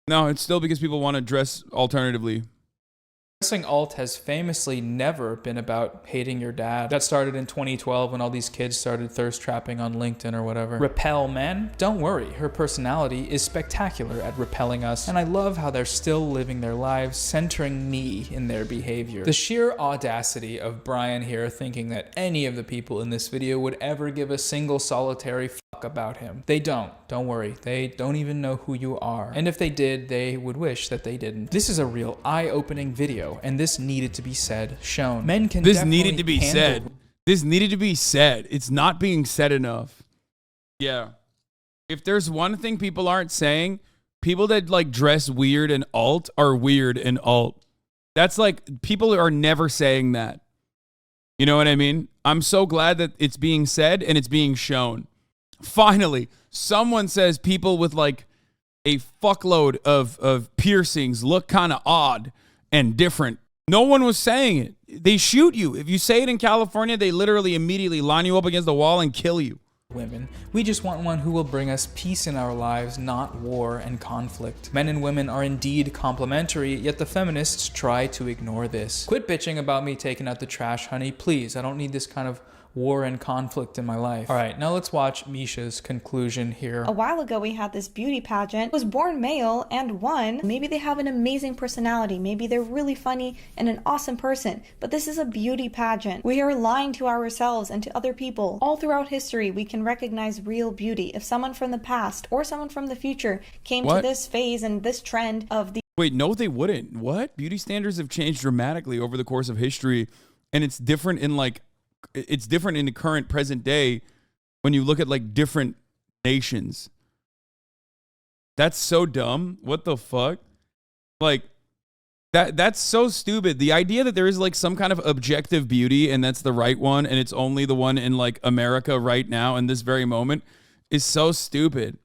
No, it's still because people want to dress alternatively. Dressing alt has famously never been about hating your dad. That started in 2012 when all these kids started thirst trapping on LinkedIn or whatever. Repel men? Don't worry, her personality is spectacular at repelling us, and I love how they're still living their lives centering me in their behavior. The sheer audacity of Brian here thinking that any of the people in this video would ever give a single solitary fuck about him. They don't. Don't worry. They don't even know who you are. And if they did, they would wish that they didn't. This is a real eye-opening video, and this needed to be said, shown. Men can This needed to be said. This needed to be said. It's not being said enough. Yeah. If there's one thing people aren't saying, people that like dress weird and alt are weird and alt. That's like, people are never saying that. You know what I mean? I'm so glad that it's being said and it's being shown. Finally, someone says people with like a fuckload of piercings look kind of odd and different. No one was saying it. They shoot you. If you say it in California, they literally immediately line you up against the wall and kill you. Women. We just want one who will bring us peace in our lives, not war and conflict. Men and women are indeed complementary, yet the feminists try to ignore this. Quit bitching about me taking out the trash, honey. Please, I don't need this kind of war and conflict in my life. All right, now let's watch Misha's conclusion here. A while ago, we had this beauty pageant, was born male and won. Maybe they have an amazing personality. Maybe they're really funny and an awesome person. But this is a beauty pageant. We are lying to ourselves and to other people. All throughout history, we can recognize real beauty. If someone from the past or someone from the future came to this phase and this trend of the... Wait, no, they wouldn't. What? Beauty standards have changed dramatically over the course of history, and it's different in like... It's different in the current present day when you look at like different nations. That's so dumb. What the fuck? Like that's so stupid. The idea that there is like some kind of objective beauty and that's the right one and it's only the one in like America right now in this very moment is so stupid.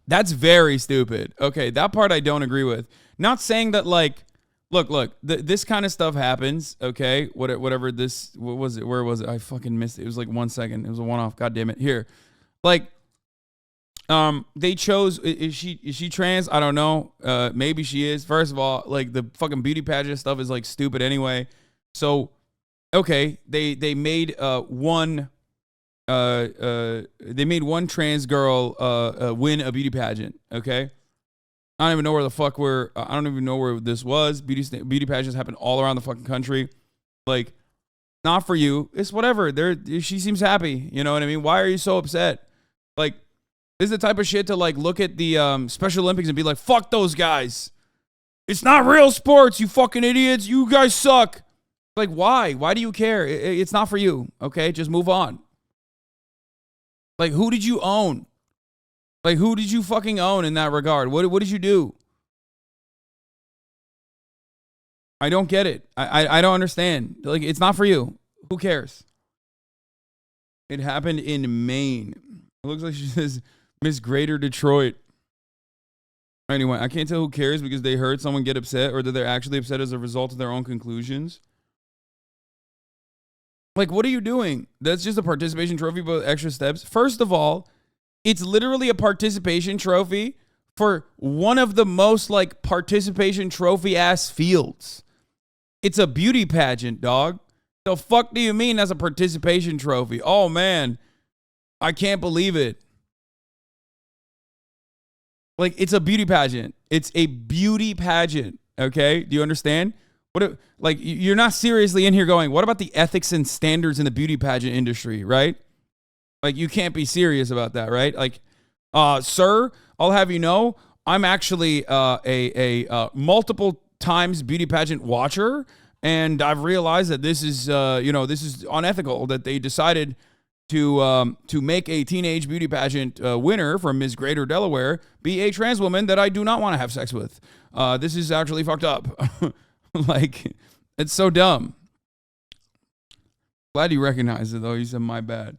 That's very stupid. Okay, that part I don't agree with. Not saying that like Look, this kind of stuff happens, okay? Whatever this, what was it? Where was it? I fucking missed it. It was like 1 second. It was a one-off. God damn it. Here. Like, they chose, is she trans? I don't know. Maybe she is. First of all, like, the fucking beauty pageant stuff is, like, stupid anyway. So, okay, they made one trans girl win a beauty pageant, okay? I don't even know where the fuck I don't even know where this was. Beauty pageants happen all around the fucking country. Like, not for you. It's whatever. She seems happy. You know what I mean? Why are you so upset? Like, this is the type of shit to like look at the Special Olympics and be like, fuck those guys. It's not real sports, you fucking idiots. You guys suck. Like, why? Why do you care? It's not for you. Okay, just move on. Like, who did you own? Like, who did you fucking own in that regard? What did you do? I don't get it. I don't understand. Like, it's not for you. Who cares? It happened in Maine. It looks like she says Miss Greater Detroit. Anyway, I can't tell who cares because they heard someone get upset or that they're actually upset as a result of their own conclusions. Like, what are you doing? That's just a participation trophy with extra steps. First of all, it's literally a participation trophy for one of the most like participation trophy ass fields. It's a beauty pageant, dog. The fuck do you mean that's a participation trophy? Oh man, I can't believe it. Like, it's a beauty pageant. It's a beauty pageant. Okay, do you understand? Like, you're not seriously in here going, what about the ethics and standards in the beauty pageant industry, right? Like, you can't be serious about that, right? Like, sir, I'll have you know, I'm actually a multiple times beauty pageant watcher, and I've realized that this is, this is unethical, that they decided to make a teenage beauty pageant winner from Miss Greater Delaware be a trans woman that I do not want to have sex with. This is actually fucked up. Like, it's so dumb. Glad you recognize it, though. You said my bad.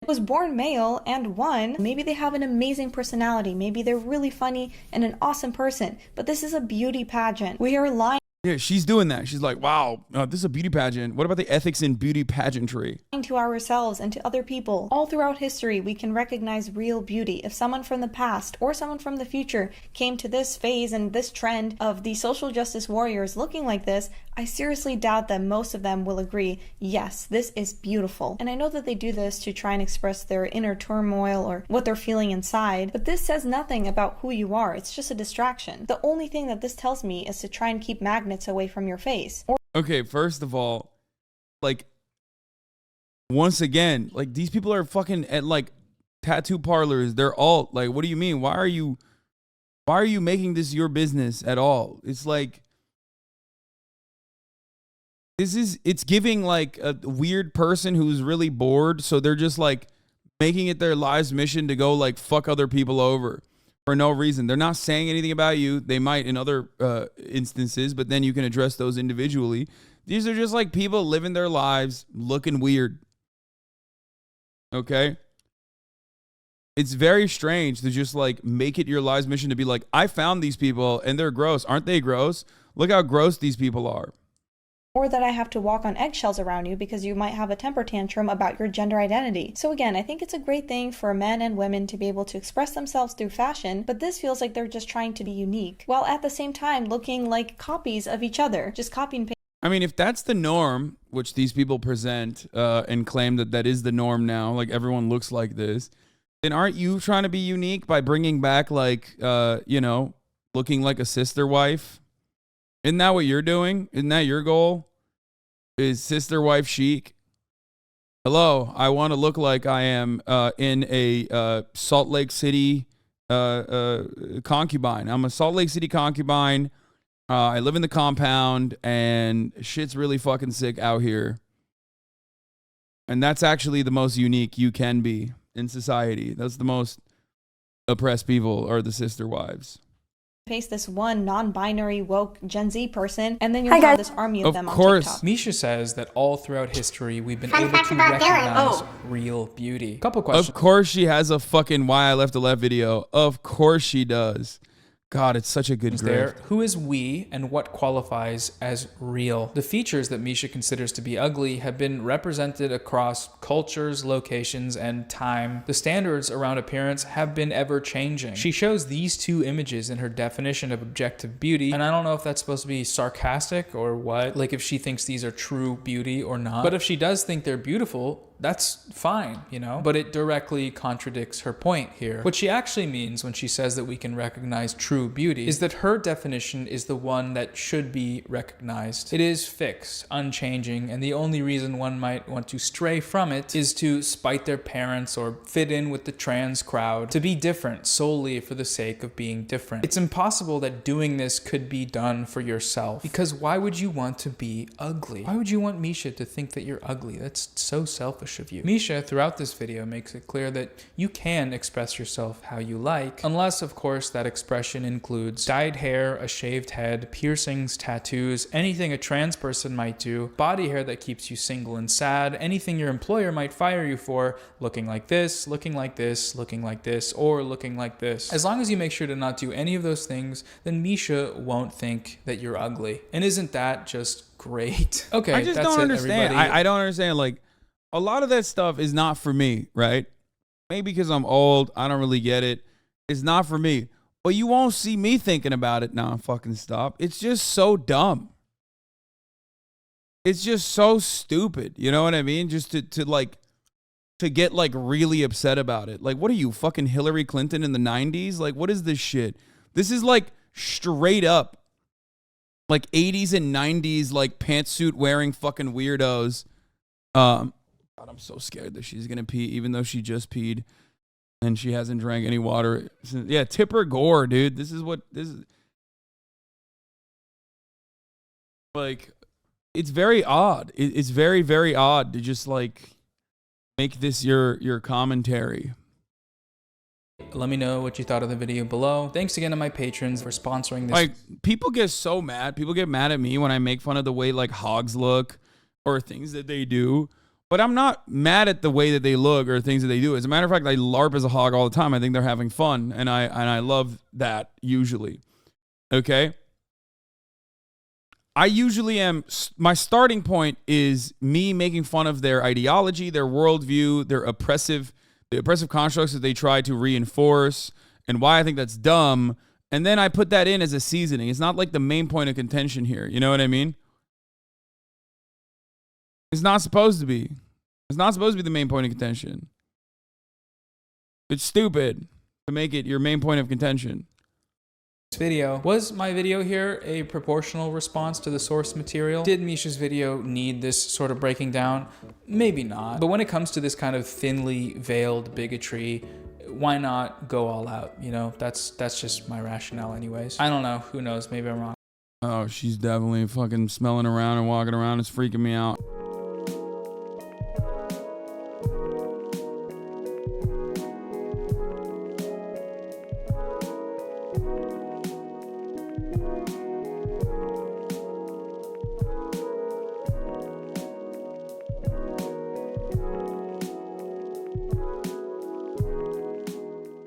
Was born male and won. Maybe they have an amazing personality. Maybe they're really funny and an awesome person. But this is a beauty pageant. We are lying. Yeah, she's doing that. She's like, wow, this is a beauty pageant. What about the ethics in beauty pageantry? To ourselves and to other people. All throughout history, we can recognize real beauty. If someone from the past or someone from the future came to this phase and this trend of the social justice warriors looking like this, I seriously doubt that most of them will agree, yes, this is beautiful. And I know that they do this to try and express their inner turmoil or what they're feeling inside, but this says nothing about who you are. It's just a distraction. The only thing that this tells me is to try and keep magnets away from your face. Okay, first of all, like, once again, like, these people are fucking at like tattoo parlors. They're all like, what do you mean? Why are you making this your business at all? It's like, it's giving like a weird person who's really bored, so they're just like making it their life's mission to go like fuck other people over for no reason. They're not saying anything about you. They might in other instances, but then you can address those individually. These are just like people living their lives looking weird. Okay? It's very strange to just like make it your life's mission to be like, I found these people and they're gross. Aren't they gross? Look how gross these people are. Or that I have to walk on eggshells around you because you might have a temper tantrum about your gender identity. So again, I think it's a great thing for men and women to be able to express themselves through fashion, but this feels like they're just trying to be unique, while at the same time looking like copies of each other, just copy and paste. I mean, if that's the norm, which these people present and claim that that is the norm now, like everyone looks like this, then aren't you trying to be unique by bringing back like, you know, looking like a sister wife? Isn't that what you're doing? Isn't that your goal? Is sister wife chic? Hello, I want to look like I am in a Salt Lake City concubine. I'm a Salt Lake City concubine. I live in the compound and shit's really fucking sick out here. And that's actually the most unique you can be in society. That's the most oppressed people are the sister wives. Paste this one non-binary woke Gen Z person, and then you'll have this army of them on TikTok. Misha says that all throughout history, we've been able to recognize real beauty. Couple questions. Of course she has a fucking Why I Left a Left video. Of course she does. God, it's such a good There. Who is we and what qualifies as real? The features that Misha considers to be ugly have been represented across cultures, locations, and time. The standards around appearance have been ever changing. She shows these two images in her definition of objective beauty, and I don't know if that's supposed to be sarcastic or what, like if she thinks these are true beauty or not. But if she does think they're beautiful, that's fine, you know? But it directly contradicts her point here. What she actually means when she says that we can recognize true beauty is that her definition is the one that should be recognized. It is fixed, unchanging, and the only reason one might want to stray from it is to spite their parents or fit in with the trans crowd, to be different solely for the sake of being different. It's impossible that doing this could be done for yourself, because why would you want to be ugly? Why would you want Misha to think that you're ugly? That's so selfish of you. Misha, throughout this video, makes it clear that you can express yourself how you like, unless, of course, that expression includes dyed hair, a shaved head, piercings, tattoos, anything a trans person might do, body hair that keeps you single and sad, anything your employer might fire you for, looking like this, looking like this, looking like this, or looking like this. As long as you make sure to not do any of those things, then Misha won't think that you're ugly. And isn't that just great? Okay, I just that's don't it, understand. everybody. I don't understand. Like, a lot of that stuff is not for me, right? Maybe because I'm old, I don't really get it. It's not for me. But you won't see me thinking about it now. Fucking stop. It's just so dumb. It's just so stupid. You know what I mean? Just to get like really upset about it. Like, what are you, fucking Hillary Clinton in the 90s? Like, what is this shit? This is like straight up like 80s and 90s like pantsuit wearing fucking weirdos. God, I'm so scared that she's gonna pee, even though she just peed and she hasn't drank any water. Yeah, Tipper Gore, dude. This is like, it's very odd. It's very, very odd to just like make this your commentary. Let me know what you thought of the video below. Thanks again to my patrons for sponsoring this. Like, people get so mad. People get mad at me when I make fun of the way like hogs look or things that they do. But I'm not mad at the way that they look or things that they do. As a matter of fact, I LARP as a hog all the time. I think they're having fun, and I love that usually. Okay? I usually am, my starting point is me making fun of their ideology, their worldview, the oppressive constructs that they try to reinforce, and why I think that's dumb. And then I put that in as a seasoning. It's not like the main point of contention here. You know what I mean? It's not supposed to be. It's not supposed to be the main point of contention. It's stupid to make it your main point of contention. This video. Was my video here a proportional response to the source material? Did Misha's video need this sort of breaking down? Maybe not. But when it comes to this kind of thinly veiled bigotry, why not go all out? You know, that's just my rationale anyways. I don't know. Who knows? Maybe I'm wrong. Oh, she's definitely fucking smelling around and walking around. It's freaking me out.